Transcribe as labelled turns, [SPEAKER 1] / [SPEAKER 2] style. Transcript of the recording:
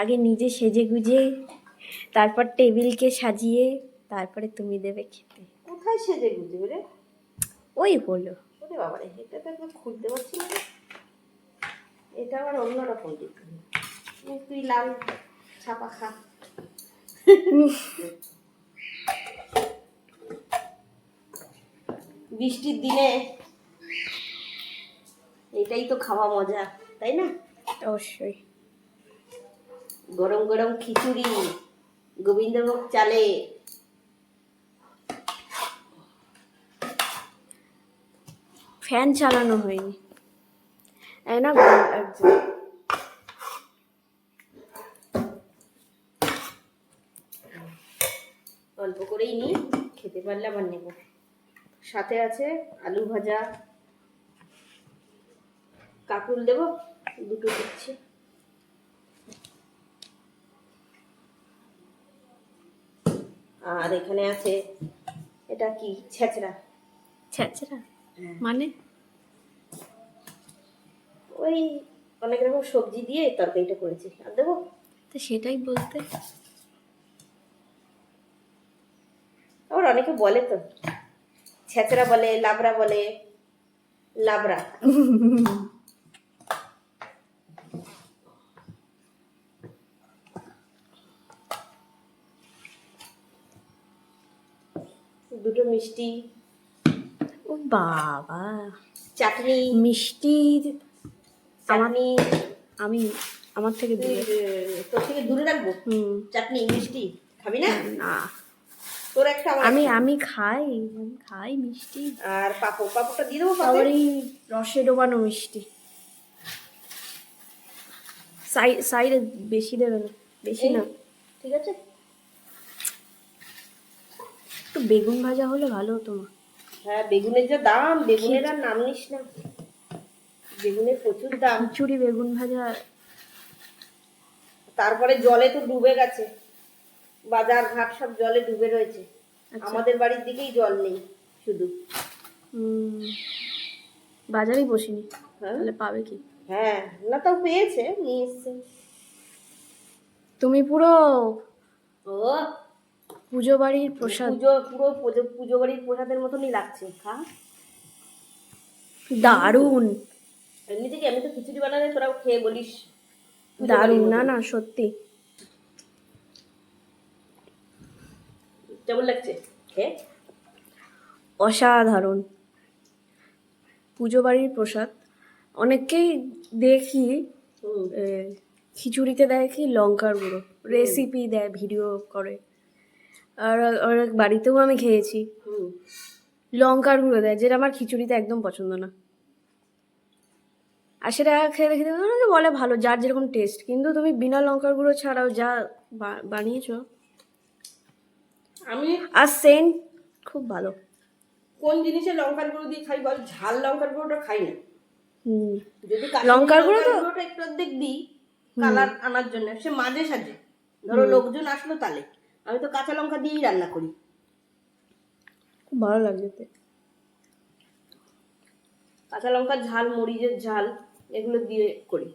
[SPEAKER 1] আগে নিজে সেজে গুজে তারপর টেবিলকে সাজিয়ে তারপরে তুমি দেবে খেতে।
[SPEAKER 2] কোথায় সেজে গুজে রে?
[SPEAKER 1] ওই হলো।
[SPEAKER 2] ওরে বাবা রে, এটা তো একদম খুলতে পারছি না। এটা আবার অন্যরকম দেখতে। তুই লাল ছাপা খা। বৃষ্টির দিনে এটাই তো খাওয়া মজা, তাই না?
[SPEAKER 1] অবশ্যই।
[SPEAKER 2] গরম গরম খিচুড়ি গোবিন্দভোগ চালে।
[SPEAKER 1] ফ্যান চালানো হয়নি না,
[SPEAKER 2] অল্প করেই নিই, খেতে পারলে আবার নেব। সাথে আছে আলু ভাজা, কাকুল দেবো, দুটো দিচ্ছি। আর এখানে আছে এটা কি, ছেঁচড়া।
[SPEAKER 1] ছেঁচড়া মানে?
[SPEAKER 2] ওই অনেক রকম সবজি দিয়ে তরকারিটা করেছি। আর দেবো?
[SPEAKER 1] তো সেটাই বলতে।
[SPEAKER 2] আবার অনেকে বলে তো, ছেঁচড়া বলে, লাবড়া বলে। লাবড়া। দুটো মিষ্টি।
[SPEAKER 1] ও বাবা,
[SPEAKER 2] চাটনি।
[SPEAKER 1] মিষ্টি
[SPEAKER 2] চাটনি
[SPEAKER 1] আমি আমার থেকে দূরে,
[SPEAKER 2] তোর থেকে দূরে রাখবো। চাটনি মিষ্টি খাবি না?
[SPEAKER 1] না
[SPEAKER 2] তোর একটা
[SPEAKER 1] আমি খাই মিষ্টি।
[SPEAKER 2] আর পাপড়টা দিয়ে দেবো।
[SPEAKER 1] আবার এই রসে ডোবানো মিষ্টি সাইডে বেশি দেবে না, বেশি না।
[SPEAKER 2] ঠিক আছে,
[SPEAKER 1] একটু বেগুন ভাজা হলে ভালো হতো মা।
[SPEAKER 2] হ্যাঁ, বেগুনের যা দাম, বেগুনের আর নাম নিস না। বেগুনের প্রচুর দাম।
[SPEAKER 1] খিচুড়ি বেগুন ভাজা,
[SPEAKER 2] তারপরে জলে তো ডুবে গেছে, বাজার ঘাট সব জলে ডুবে রয়েছে। আমাদের বাড়ির দিকেই জল নেই শুধু।
[SPEAKER 1] বাজারেই বসিনি, তাহলে পাবে কি?
[SPEAKER 2] হ্যাঁ, না তাও পেয়েছে, নিয়ে এসছে।
[SPEAKER 1] তুমি পুরো
[SPEAKER 2] ও
[SPEAKER 1] পুজো বাড়ির প্রসাদ,
[SPEAKER 2] পুজো বাড়ির প্রসাদের মতনই লাগছে। খা,
[SPEAKER 1] দারুণ।
[SPEAKER 2] এমনি থেকে আমি তো খিচুড়ি বানালে তোরাও খেয়ে বলিস
[SPEAKER 1] দারুণ। না না সত্যি
[SPEAKER 2] কেমন লাগছে খেয়ে?
[SPEAKER 1] অসাধারণ। পুজো বাড়ির প্রসাদ। অনেককেই দেখি খিচুড়িতে দেয় কি লঙ্কার গুঁড়ো, রেসিপি দেয়, ভিডিও করে। আর বাড়িতেও আমি খেয়েছি, লঙ্কার গুঁড়ো দেয়, যেটা আমার খিচুড়িতে একদম পছন্দ না। আর সেটা খেয়ে দেখে বলে ভালো, যার যেরকম টেস্ট। কিন্তু তুমি বিনা লঙ্কার গুঁড়ো ছাড়াও যা বানিয়েছো,
[SPEAKER 2] আমি
[SPEAKER 1] আর সেন্ট খুব ভালো।
[SPEAKER 2] কোন জিনিসে লঙ্কার গুঁড়ো দিয়ে খাই বল? ঝাল লঙ্কার গুঁড়োটা খাই না। যদি
[SPEAKER 1] লঙ্কার গুঁড়োটা
[SPEAKER 2] একটু অর্ধেক দিই কালার আনার জন্য, সে মাঝে সাঝে ধরো লোকজন আসলো তাহলে। আমি তো কাঁচা লঙ্কা দিয়েই রান্না করি,
[SPEAKER 1] খুব ভালো লাগে।
[SPEAKER 2] কাঁচা লঙ্কার ঝাল, মরিচের ঝাল, এগুলো দিয়ে করি।